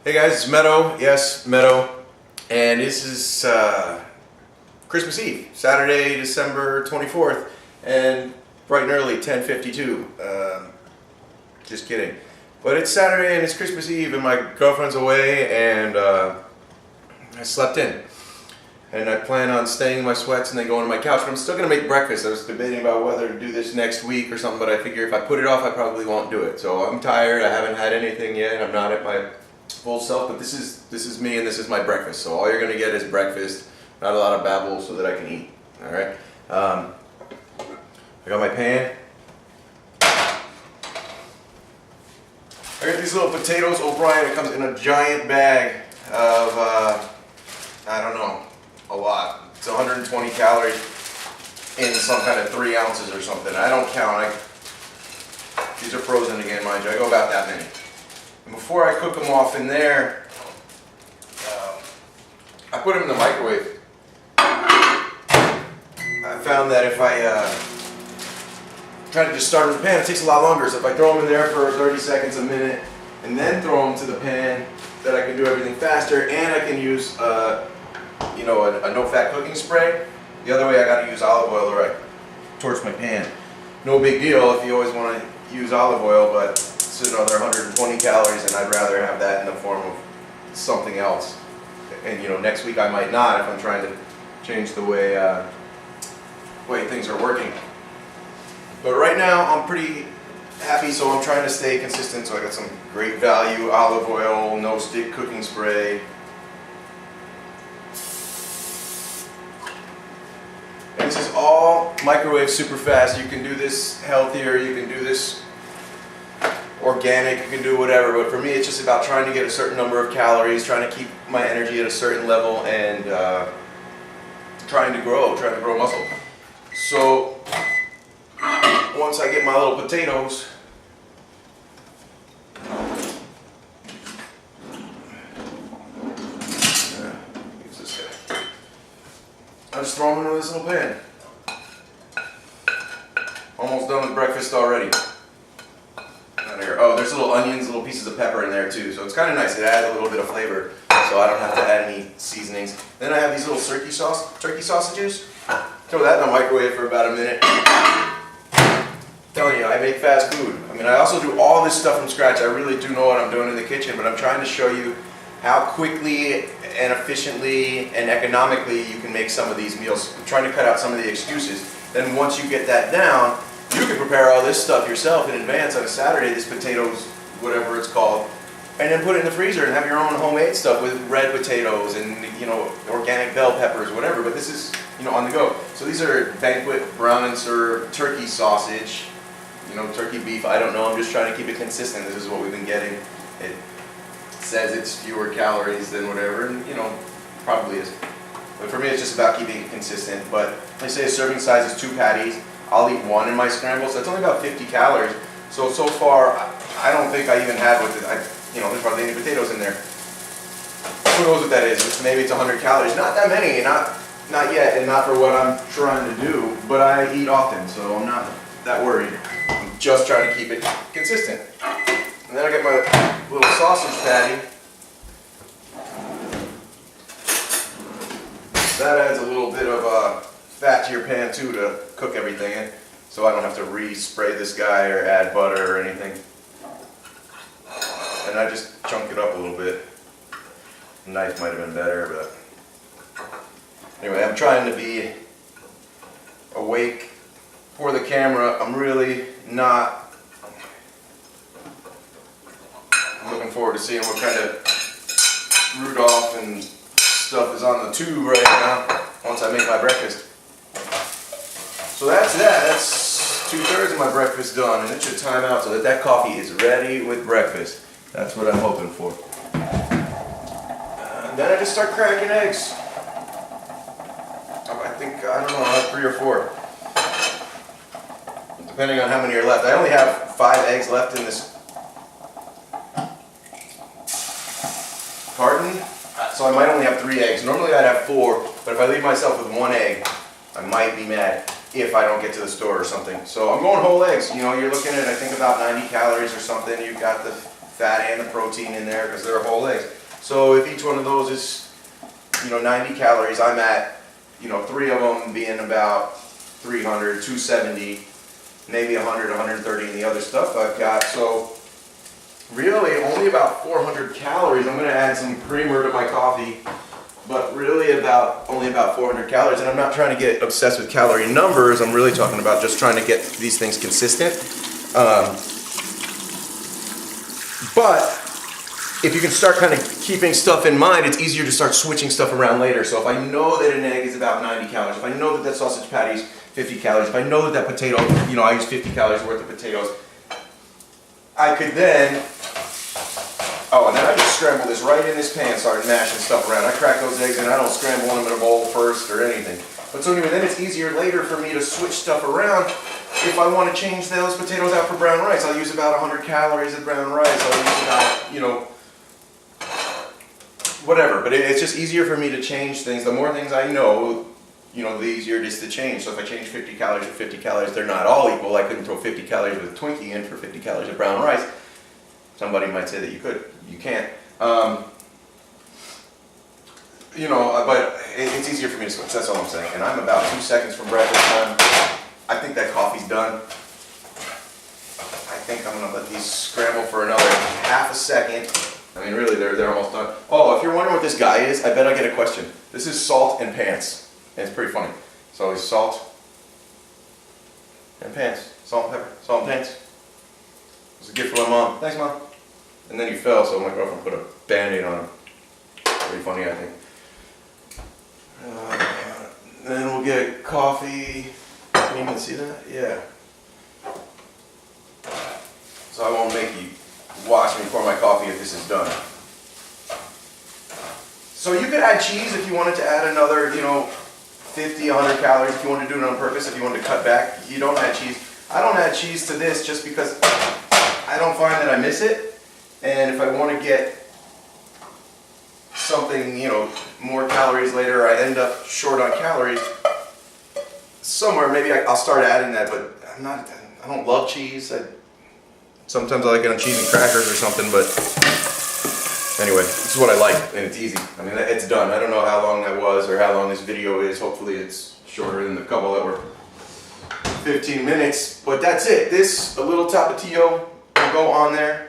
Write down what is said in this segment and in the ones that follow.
Hey guys, it's Meadow. Yes, Meadow. And this is Christmas Eve, Saturday, December 24th, and bright and early, 10:52. Just kidding. But it's Saturday and it's Christmas Eve, and my girlfriend's away, and I slept in. And I plan on staying in my sweats and then going to my couch, but I'm still going to make breakfast. I was debating about whether to do this next week or something, but I figure if I put it off, I probably won't do it. So I'm tired, I haven't had anything yet, I'm not at my full self, but this is me and this is my breakfast. So all you're going to get is breakfast, not a lot of babble, so that I can eat. Alright? I got my pan. I got these little potatoes O'Brien. It comes in a giant bag of, I don't know, a lot. It's 120 calories in some kind of 3 ounces or something. I don't count. These are frozen again, mind you. I go about that many. And before I cook them off in there, I put them in the microwave. I found that if I try to just start in the pan, it takes a lot longer. So if I throw them in there for 30 seconds, a minute, and then throw them to the pan, that I can do everything faster, and I can use a no-fat cooking spray. The other way, I got to use olive oil or I torch my pan. No big deal if you always want to use olive oil, but it's another 120 calories, and I'd rather have that in the form of something else. And next week I might not if I'm trying to change the way things are working. But right now I'm pretty happy, so I'm trying to stay consistent. So I got some great value olive oil, no stick cooking spray. And this is all microwave super fast. You can do this healthier, you can do this organic, you can do whatever, but for me it's just about trying to get a certain number of calories, trying to keep my energy at a certain level, and trying to grow muscle. So once I get my little potatoes, use this guy. I just throw them into this little pan. Almost done with breakfast already. Oh, there's little onions, little pieces of pepper in there too, so it's kind of nice. It adds a little bit of flavor, so I don't have to add any seasonings. Then I have these little turkey sausages. Throw that in the microwave for about a minute. I'm telling you, I make fast food. I mean, I also do all this stuff from scratch. I really do know what I'm doing in the kitchen, but I'm trying to show you how quickly and efficiently and economically you can make some of these meals. I'm trying to cut out some of the excuses. Then once you get that down, you can prepare all this stuff yourself in advance on a Saturday, this potatoes, whatever it's called, and then put it in the freezer and have your own homemade stuff with red potatoes and organic bell peppers, whatever. But this is on the go. So these are Banquet brown and served turkey sausage, turkey beef. I don't know. I'm just trying to keep it consistent. This is what we've been getting. It says it's fewer calories than whatever, and probably is. But for me, it's just about keeping it consistent. But they say a serving size is 2 patties. I'll eat 1 in my scramble, so that's only about 50 calories. So far, I don't think I even had with it. There's hardly any potatoes in there. Who knows what that is? Maybe it's 100 calories. Not that many, not yet, and not for what I'm trying to do. But I eat often, so I'm not that worried. I'm just trying to keep it consistent. And then I get my little sausage patty. That adds a little bit of fat to your pan too to cook everything in, so I don't have to re-spray this guy or add butter or anything. And I just chunk it up a little bit. The knife might have been better, but anyway, I'm trying to be awake for the camera. I'm really not. I'm looking forward to seeing what kind of Rudolph and stuff is on the tube right now once I make my breakfast. So that's that. That's 2/3 of my breakfast done, and it should time out so that coffee is ready with breakfast. That's what I'm hoping for. Then I just start cracking eggs. I don't know, I have 3 or 4. Depending on how many are left. I only have 5 eggs left in this carton, so I might only have 3 eggs. Normally I'd have 4, but if I leave myself with 1 egg, I might be mad if I don't get to the store or something. So I'm going whole eggs. You're looking at, I think, about 90 calories or something. You've got the fat and the protein in there because they're whole eggs. So if each one of those is, 90 calories, I'm at, 3 of them being about 300, 270, maybe 100, 130 in the other stuff I've got. So really only about 400 calories. I'm going to add some creamer to my coffee, but really only about 400 calories. And I'm not trying to get obsessed with calorie numbers. I'm really talking about just trying to get these things consistent. But if you can start kind of keeping stuff in mind, it's easier to start switching stuff around later. So if I know that an egg is about 90 calories, if I know that that sausage patty is 50 calories, if I know that that potato, I use 50 calories worth of potatoes, I could then, and then I just scramble this right in this pan, start mashing stuff around. I crack those eggs and I don't scramble them in a bowl first or anything. But so anyway, then it's easier later for me to switch stuff around. If I want to change those potatoes out for brown rice, I'll use about 100 calories of brown rice. I'll use about, whatever. But it's just easier for me to change things. The more things I know, the easier it is to change. So if I change 50 calories for 50 calories, they're not all equal. I couldn't throw 50 calories with Twinkie in for 50 calories of brown rice. Somebody might say that you could. You can't. But it's easier for me to switch. That's all I'm saying. And I'm about 2 seconds from breakfast time. I think that coffee's done. I think I'm going to let these scramble for another half a second. I mean, really, they're almost done. Oh, if you're wondering what this guy is, I bet I get a question. This is salt and pants. And it's pretty funny. So it's salt and pants. Salt and pepper. Salt and pants. It was a gift from my mom. Thanks, Mom. And then he fell, so my girlfriend put a Band-Aid on him. Pretty funny, I think. Then we'll get coffee. Can you even see that? Yeah. So I won't make you watch me pour my coffee if this is done. So you could add cheese if you wanted to add another, 50, 100 calories if you want to do it on purpose, if you wanted to cut back. You don't add cheese. I don't add cheese to this just because I don't find that I miss it. And if I want to get something, more calories later, I end up short on calories. Somewhere, maybe I'll start adding that, but I don't love cheese. Sometimes I like it on cheese and crackers or something, but anyway, this is what I like, and it's easy. I mean, it's done. I don't know how long that was or how long this video is. Hopefully it's shorter than the couple that were 15 minutes, but that's it. A little Tapatio will go on there.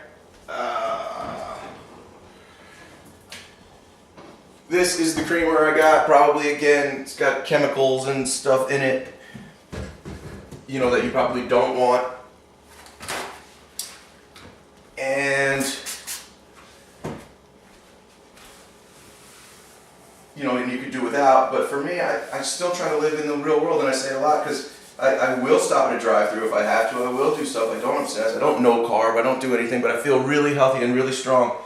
This is the creamer I got. Probably, again, it's got chemicals and stuff in it, that you probably don't want. And, and you could do without. But for me, I still try to live in the real world, and I say a lot because I will stop at a drive-thru if I have to. I will do stuff. I don't obsess. I don't no carb. I don't do anything, but I feel really healthy and really strong.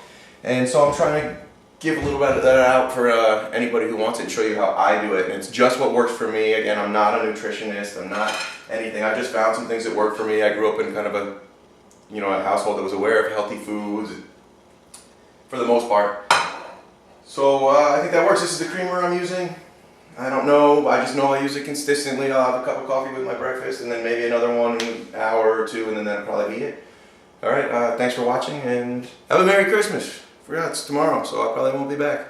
And so I'm trying to give a little bit of that out for anybody who wants it and show you how I do it. And it's just what works for me. Again, I'm not a nutritionist. I'm not anything. I just found some things that work for me. I grew up in kind of a household that was aware of healthy foods for the most part. So I think that works. This is the creamer I'm using. I don't know. I just know I use it consistently. I'll have a cup of coffee with my breakfast and then maybe another one in an hour or two, and then that'll probably be it. All right. Thanks for watching, and have a Merry Christmas. Forgot it's tomorrow, so I probably won't be back.